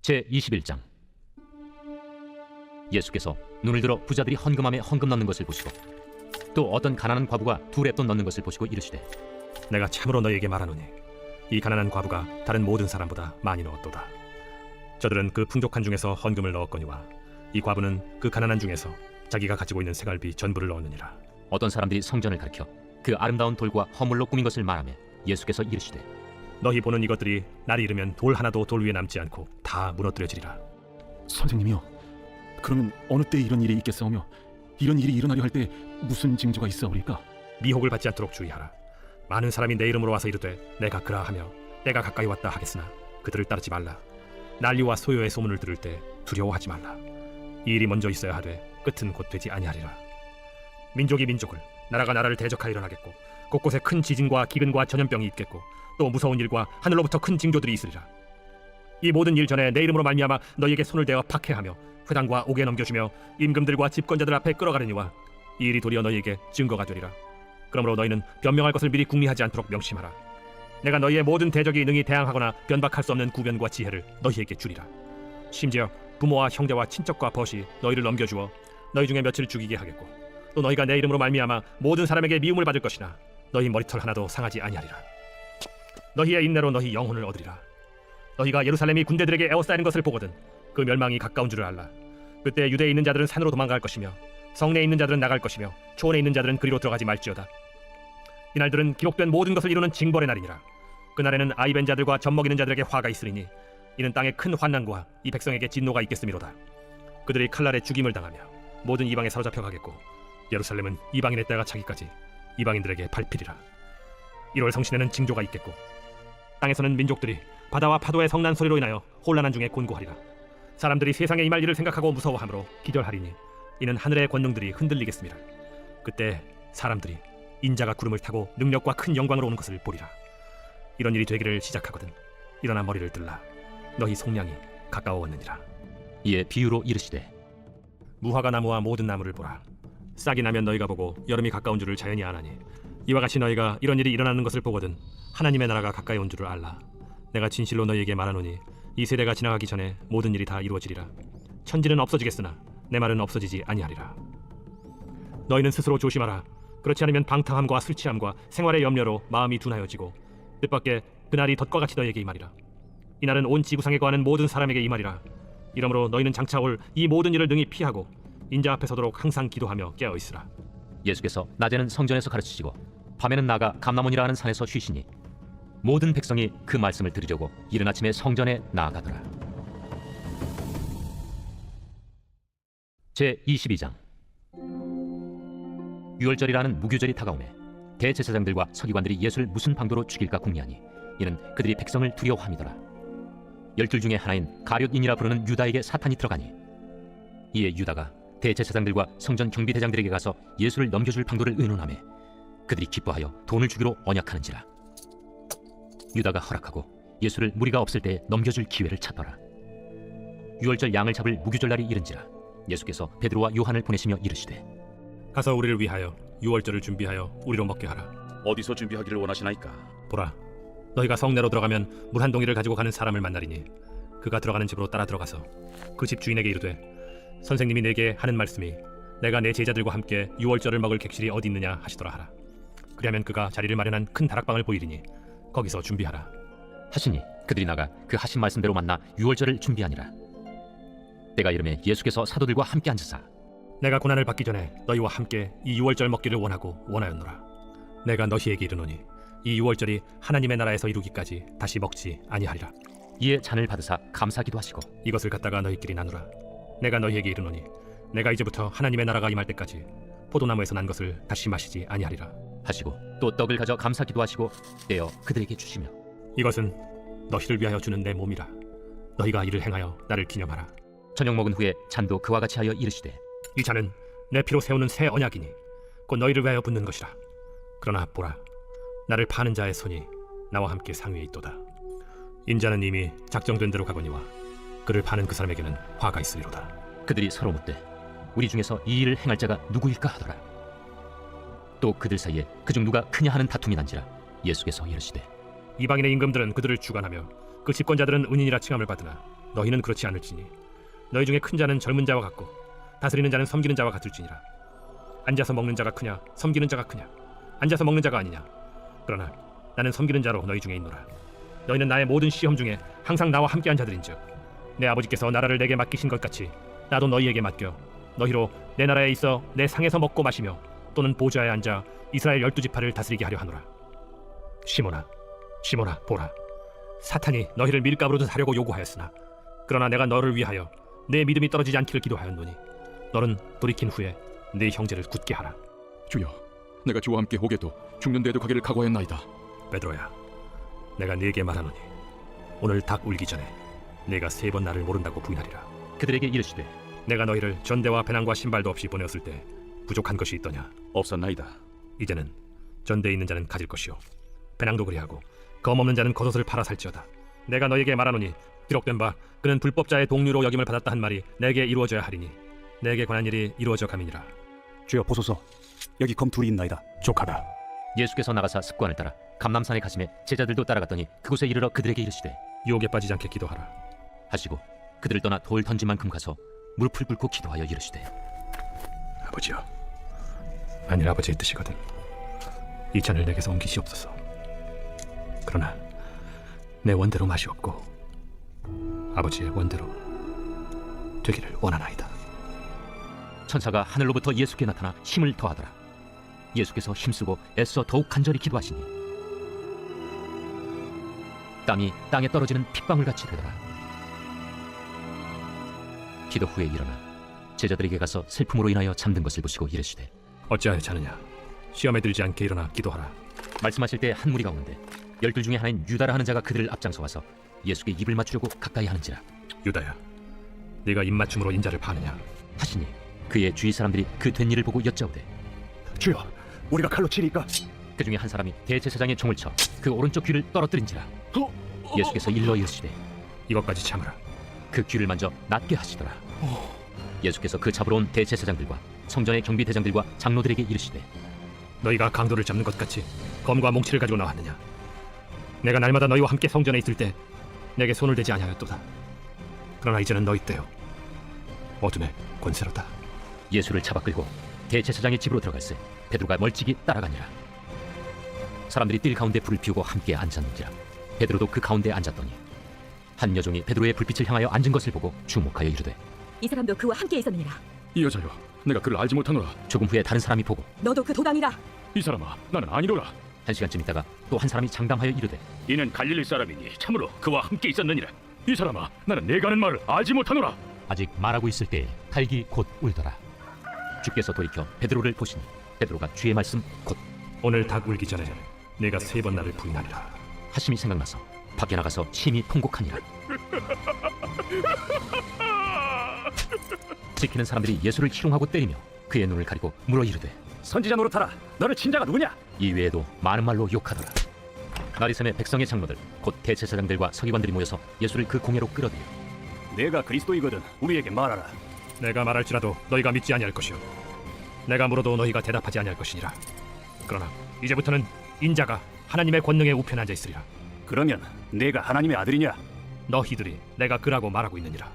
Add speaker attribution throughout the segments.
Speaker 1: 제21장. 예수께서 눈을 들어 부자들이 헌금함에 헌금 넣는 것을 보시고 또 어떤 가난한 과부가 두 렙돈 넣는 것을 보시고 이르시되,
Speaker 2: 내가 참으로 너희에게 말하노니 이 가난한 과부가 다른 모든 사람보다 많이 넣었도다. 저들은 그 풍족한 중에서 헌금을 넣었거니와 이 과부는 그 가난한 중에서 자기가 가지고 있는 생활비 전부를 넣었느니라.
Speaker 1: 어떤 사람들이 성전을 가리켜 그 아름다운 돌과 허물로 꾸민 것을 말하며 예수께서 이르시되,
Speaker 2: 너희 보는 이것들이 날이 이르면 돌 하나도 돌 위에 남지 않고 다 무너뜨려지리라.
Speaker 3: 선생님이요, 그러면 어느 때 이런 일이 있겠사오며 이런 일이 일어나려 할 때 무슨 징조가 있사오리까?
Speaker 2: 미혹을 받지 않도록 주의하라. 많은 사람이 내 이름으로 와서 이르되 내가 그라하며 때가 가까이 왔다 하겠으나 그들을 따르지 말라. 난리와 소요의 소문을 들을 때 두려워하지 말라. 이 일이 먼저 있어야 하되 끝은 곧 되지 아니하리라. 민족이 민족을, 나라가 나라를 대적하여 일어나겠고 곳곳에 큰 지진과 기근과 전염병이 있겠고 또 무서운 일과 하늘로부터 큰 징조들이 있으리라. 이 모든 일 전에 내 이름으로 말미암아 너희에게 손을 대어 박해하며 회당과 옥에 넘겨주며 임금들과 집권자들 앞에 끌어가려니와 이 일이 도리어 너희에게 증거가 되리라. 그러므로 너희는 변명할 것을 미리 궁리하지 않도록 명심하라. 내가 너희의 모든 대적이 능히 대항하거나 변박할 수 없는 구변과 지혜를 너희에게 주리라. 심지어 부모와 형제와 친척과 벗이 너희를 넘겨주어 너희 중에 며칠을 죽이게 하겠고 또 너희가 내 이름으로 말미암아 모든 사람에게 미움을 받을 것이나 너희 머리털 하나도 상하지 아니하리라. 너희의 인내로 너희 영혼을 얻으리라. 너희가 예루살렘이 군대들에게 에워싸이는 것을 보거든 그 멸망이 가까운 줄을 알라. 그때 유대에 있는 자들은 산으로 도망갈 것이며 성내에 있는 자들은 나갈 것이며 초원에 있는 자들은 그리로 들어가지 말지어다. 이날들은 기록된 모든 것을 이루는 징벌의 날이니라. 그날에는 아이 벤 자들과 젖 먹이는 자들에게 화가 있으리니 이는 땅에 큰 환난과 이 백성에게 진노가 있겠음이로다. 그들이 칼날에 죽임을 당하며 모든 이방에 사로잡혀 가겠고 예루살렘은 이방인의 때가 차기까지 이방인들에게 밟히리라. 1월 성신에는 징조가 있겠고 땅에서는 민족들이 바다와 파도의 성난 소리로 인하여 혼란한 중에 곤고하리라. 사람들이 세상에 임할 일을 생각하고 무서워함으로 기절하리니 이는 하늘의 권능들이 흔들리겠습니다. 그때 사람들이 인자가 구름을 타고 능력과 큰 영광으로 오는 것을 보리라. 이런 일이 되기를 시작하거든 일어나 머리를 들라. 너희 속량이 가까워왔느니라.
Speaker 1: 이에 비유로 이르시되,
Speaker 2: 무화과 나무와 모든 나무를 보라. 싹이 나면 너희가 보고 여름이 가까운 줄을 자연히 아나니 이와 같이 너희가 이런 일이 일어나는 것을 보거든 하나님의 나라가 가까이 온 줄을 알라. 내가 진실로 너희에게 말하노니 이 세대가 지나가기 전에 모든 일이 다 이루어지리라. 천지는 없어지겠으나 내 말은 없어지지 아니하리라. 너희는 스스로 조심하라. 그렇지 않으면 방탕함과 술취함과 생활의 염려로 마음이 둔하여지고 뜻밖의 그날이 덫과 같이 너희에게 임하리라. 이날은 온 지구상에 거하는 모든 사람에게 임하리라. 이러므로 너희는 장차 올 이 모든 일을 능히 피하고 인자 앞에 서도록 항상 기도하며 깨어있으라.
Speaker 1: 예수께서 낮에는 성전에서 가르치시고 밤에는 나가 감람원이라 하는 산에서 쉬시니 모든 백성이 그 말씀을 들으려고 이른 아침에 성전에 나아가더라. 제22장. 유월절이라는 무교절이 다가오매 대제사장들과 서기관들이 예수를 무슨 방도로 죽일까 궁리하니 이는 그들이 백성을 두려워함이더라. 12 중에 하나인 가룟인이라 부르는 유다에게 사탄이 들어가니 이에 유다가 대제사장들과 성전 경비대장들에게 가서 예수를 넘겨줄 방도를 의논하매 그들이 기뻐하여 돈을 주기로 언약하는지라. 유다가 허락하고 예수를 무리가 없을 때 넘겨줄 기회를 찾더라. 유월절 양을 잡을 무교절날이 이른지라. 예수께서 베드로와 요한을 보내시며 이르시되,
Speaker 2: 가서 우리를 위하여 유월절을 준비하여 우리로 먹게 하라.
Speaker 4: 어디서 준비하기를 원하시나이까?
Speaker 2: 보라, 너희가 성내로 들어가면 물 한 동이를 가지고 가는 사람을 만나리니 그가 들어가는 집으로 따라 들어가서 그 집 주인에게 이르되, 선생님이 내게 하는 말씀이 내가 내 제자들과 함께 유월절을 먹을 객실이 어디 있느냐 하시더라 하라. 그리하면 그가 자리를 마련한 큰 다락방을 보이리니 거기서 준비하라
Speaker 1: 하시니 그들이 나가 그 하신 말씀대로 만나 유월절을 준비하니라. 때가 이르매 예수께서 사도들과 함께 앉으사
Speaker 2: 내가 고난을 받기 전에 너희와 함께 이 유월절 먹기를 원하였노라. 내가 너희에게 이르노니 이 유월절이 하나님의 나라에서 이루기까지 다시 먹지 아니하리라.
Speaker 1: 이에 잔을 받으사 감사기도 하시고
Speaker 2: 이것을 갖다가 너희끼리 나누라. 내가 너희에게 이르노니 내가 이제부터 하나님의 나라가 임할 때까지 포도나무에서 난 것을 다시 마시지 아니하리라
Speaker 1: 하시고 또 떡을 가져 감사기도 하시고 떼어 그들에게 주시며,
Speaker 2: 이것은 너희를 위하여 주는 내 몸이라. 너희가 이를 행하여 나를 기념하라.
Speaker 1: 저녁 먹은 후에 잔도 그와 같이 하여 이르시되,
Speaker 2: 이 잔은 내 피로 세우는 새 언약이니 곧 너희를 위하여 붓는 것이라. 그러나 보라, 나를 파는 자의 손이 나와 함께 상위에 있도다. 인자는 이미 작정된 대로 가거니와 그를 파는 그 사람에게는 화가 있으리로다.
Speaker 1: 그들이 서로 묻되 우리 중에서 이 일을 행할 자가 누구일까 하더라. 또 그들 사이에 그중 누가 크냐 하는 다툼이 난지라. 예수께서 이르시되,
Speaker 2: 이방인의 임금들은 그들을 주관하며 그 집권자들은 은인이라 칭함을 받으나 너희는 그렇지 않을지니 너희 중에 큰 자는 젊은 자와 같고 다스리는 자는 섬기는 자와 같을지니라. 앉아서 먹는 자가 크냐 섬기는 자가 크냐? 앉아서 먹는 자가 아니냐? 그러나 나는 섬기는 자로 너희 중에 있노라. 너희는 나의 모든 시험 중에 항상 나와 함께한 자들인즉 내 아버지께서 나라를 내게 맡기신 것 같이 나도 너희에게 맡겨 너희로 내 나라에 있어 내 상에서 먹고 마시며 또는 보좌에 앉아 이스라엘 12지파를 다스리게 하려 하노라. 시몬아, 시몬아, 보라. 사탄이 너희를 밀가루로 사려고 요구하였으나 그러나 내가 너를 위하여 내 믿음이 떨어지지 않기를 기도하였노니 너는 돌이킨 후에 네 형제를 굳게 하라.
Speaker 3: 주여, 내가 주와 함께 오게도 죽는 데도 가기를 각오하였나이다.
Speaker 2: 베드로야, 내가 네게 말하노니 오늘 닭 울기 전에 네가 3번 나를 모른다고 부인하리라.
Speaker 1: 그들에게 이르시되
Speaker 2: 내가 너희를 전대와 배낭과 신발도 없이 보내었을 때 부족한 것이 있더냐?
Speaker 4: 없었나이다.
Speaker 2: 이제는 전대에 있는 자는 가질 것이요 배낭도 그리하고 검 없는 자는 겉옷을 팔아 살지어다. 내가 너에게 말하노니 기록된 바 그는 불법자의 동류로 여김을 받았다 한 말이 내게 이루어져야 하리니 내게 관한 일이 이루어져 감이니라.
Speaker 5: 주여 보소서, 여기 검 둘이 있나이다.
Speaker 2: 족하다.
Speaker 1: 예수께서 나가사 습관을 따라 감람산에 가심에 제자들도 따라갔더니 그곳에 이르러 그들에게 이르시되
Speaker 2: 유혹에 빠지지 않게 기도하라.
Speaker 1: 하시고 그들을 떠나 돌 던진 만큼 가서 무릎을 꿇고 기도하여 이르시되
Speaker 2: 아버지여, 만일 아버지의 뜻이거든 이 잔을 내게서 옮기시옵소서. 그러나 내 원대로 맛이 없고 아버지의 원대로 되기를 원하나이다.
Speaker 1: 천사가 하늘로부터 예수께 나타나 힘을 더하더라. 예수께서 힘쓰고 애써 더욱 간절히 기도하시니 땀이 땅에 떨어지는 핏방울 같이 되더라. 기도 후에 일어나 제자들에게 가서 슬픔으로 인하여 잠든 것을 보시고 이르시되
Speaker 2: 어찌하여 자느냐? 시험에 들지 않게 일어나 기도하라.
Speaker 1: 말씀하실 때 한 무리 가운데 12 중에 하나인 유다라 하는 자가 그들을 앞장서 와서 예수께 입을 맞추려고 가까이 하는지라.
Speaker 2: 유다야, 네가 입맞춤으로 인자를 파느냐?
Speaker 1: 하시니 그의 주위 사람들이 그 된 일을 보고 여짜오되
Speaker 5: 주여, 우리가 칼로 치리까?
Speaker 1: 그 중에 한 사람이 대제사장의 총을 쳐 그 오른쪽 귀를 떨어뜨린지라. 예수께서 일러 이르시되
Speaker 2: 이것까지 참으라.
Speaker 1: 그 귀를 만져 낫게 하시더라. 예수께서 그 잡으러 온 대제사장들과 성전의 경비대장들과 장로들에게 이르시되
Speaker 2: 너희가 강도를 잡는 것 같이 검과 몽치를 가지고 나왔느냐? 내가 날마다 너희와 함께 성전에 있을 때 내게 손을 대지 아니하였도다. 그러나 이제는 너희 때요 어둠의 권세로다.
Speaker 1: 예수를 잡아 끌고 대제사장의 집으로 들어갈새 베드로가 멀찍이 따라가니라. 사람들이 뜰 가운데 불을 피우고 함께 앉았는지라. 베드로도 그 가운데 앉았더니 한 여종이 베드로의 불빛을 향하여 앉은 것을 보고 주목하여 이르되
Speaker 6: 이 사람도 그와 함께 있었느니라.
Speaker 3: 이 여자여, 내가 그를 알지 못하노라.
Speaker 1: 조금 후에 다른 사람이 보고
Speaker 6: 너도 그 도당이라.
Speaker 3: 이 사람아, 나는 아니로라.
Speaker 1: 한 시간쯤 있다가 또 한 사람이 장담하여 이르되
Speaker 4: 이는 갈릴리 사람이니 참으로 그와 함께 있었느니라.
Speaker 3: 이 사람아, 나는 내가 하는 말을 알지 못하노라.
Speaker 1: 아직 말하고 있을 때에 칼기 곧 울더라. 주께서 돌이켜 베드로를 보시니 베드로가 주의 말씀 곧
Speaker 2: 오늘 닭 울기 전에 내가 3번 나를 부인하리라.
Speaker 1: 하심이 생각나서 밖에 나가서 심히 통곡하니라. 지키는 사람들이 예수를 희롱하고 때리며 그의 눈을 가리고 물어 이르되
Speaker 5: 선지자 노릇하라. 너를 친 자가 누구냐?
Speaker 1: 이 외에도 많은 말로 욕하더라. 나리샘의 백성의 장로들 곧 대제사장들과 서기관들이 모여서 예수를 그 공회로 끌어들여
Speaker 5: 내가 그리스도이거든 우리에게 말하라.
Speaker 2: 내가 말할지라도 너희가 믿지 아니할 것이요 내가 물어도 너희가 대답하지 아니할 것이니라. 그러나 이제부터는 인자가 하나님의 권능에 우편에 앉아 있으리라.
Speaker 5: 그러면 내가 하나님의 아들이냐?
Speaker 2: 너희들이 내가 그라고 말하고 있느니라.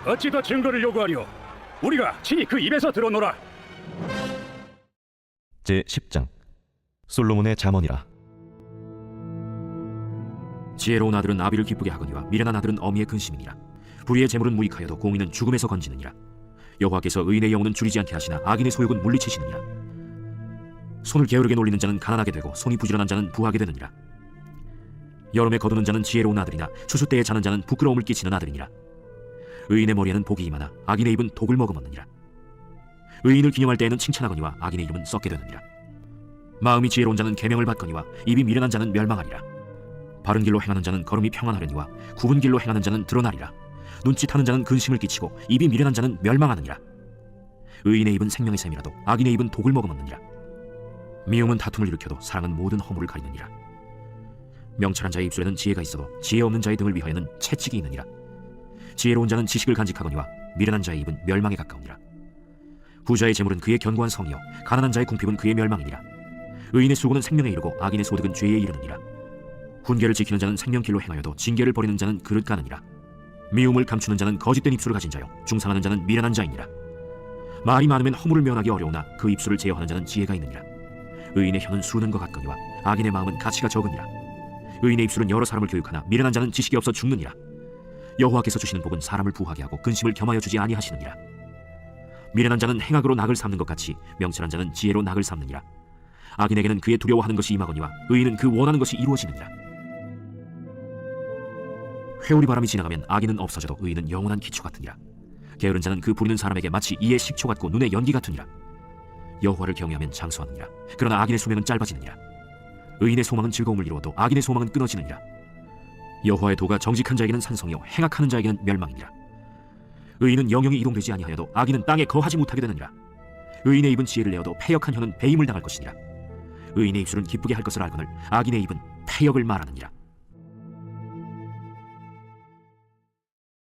Speaker 5: 어찌 더 증거를 요구하리오? 우리가 친히 그 입에서 들어노라.
Speaker 7: 제10장 솔로몬의 잠언이라.
Speaker 8: 지혜로운 아들은 아비를 기쁘게 하거니와 미련한 아들은 어미의 근심이니라. 불의의 재물은 무익하여도 공의는 죽음에서 건지느니라. 여호와께서 의인의 영혼은 줄이지 않게 하시나 악인의 소욕은 물리치시느니라. 손을 게으르게 놀리는 자는 가난하게 되고 손이 부지런한 자는 부하게 되느니라. 여름에 거두는 자는 지혜로운 아들이나 추수 때에 자는 자는 부끄러움을 끼치는 아들이니라. 의인의 머리에는 복이 임하나 악인의 입은 독을 머금었느니라. 의인을 기념할 때에는 칭찬하거니와 악인의 이름은 썩게 되느니라. 마음이 지혜로운 자는 계명을 받거니와 입이 미련한 자는 멸망하리라. 바른 길로 행하는 자는 걸음이 평안하려니와 굽은 길로 행하는 자는 드러나리라. 눈짓하는 자는 근심을 끼치고 입이 미련한 자는 멸망하느니라. 의인의 입은 생명의 샘이라도 악인의 입은 독을 머금었느니라. 미움은 다툼을 일으켜도 사랑은 모든 허물을 가리느니라. 명철한 자의 입술에는 지혜가 있어도 지혜 없는 자의 등을 위하여는 채찍이 있느니라. 지혜로운 자는 지식을 간직하거니와 미련한 자의 입은 멸망에 가까우니라. 부자의 재물은 그의 견고한 성이요 가난한 자의 궁핍은 그의 멸망이니라. 의인의 수고는 생명에 이르고 악인의 소득은 죄에 이르느니라. 훈계를 지키는 자는 생명길로 행하여도 징계를 버리는 자는 그릇 가느니라. 미움을 감추는 자는 거짓된 입술을 가진 자요 중상하는 자는 미련한 자이니라. 말이 많으면 허물을 면하기 어려우나 그 입술을 제어하는 자는 지혜가 있느니라. 의인의 혀는 수는 것 같거니와 악인의 마음은 가치가 적으니라. 의인의 입술은 여러 사람을 교육하나 미련한 자는 지식이 없어 죽느니라. 여호와께서 주시는 복은 사람을 부하게 하고 근심을 겸하여 주지 아니하시느니라. 미련한 자는 행악으로 낙을 삼는 것 같이 명철한 자는 지혜로 낙을 삼느니라. 악인에게는 그의 두려워하는 것이 임하거니와 의인은 그 원하는 것이 이루어지느니라. 회오리 바람이 지나가면 악인은 없어져도 의인은 영원한 기초 같으니라. 게으른 자는 그 부리는 사람에게 마치 이의 식초 같고 눈의 연기 같으니라. 여호와를 경외하면 장수하느니라. 그러나 악인의 수명은 짧아지느니라. 의인의 소망은 즐거움을 이루어도 악인의 소망은 끊어지느니라. 여호와의 도가 정직한 자에게는 산성이요 행악하는 자에게는 멸망이니라. 의인은 영영이 이동되지 아니하여도 악인은 땅에 거하지 못하게 되느니라. 의인의 입은 지혜를 내어도 패역한 혀는 배임을 당할 것이니라. 의인의 입술은 기쁘게 할 것을 알거늘 악인의 입은 패역을 말하느니라.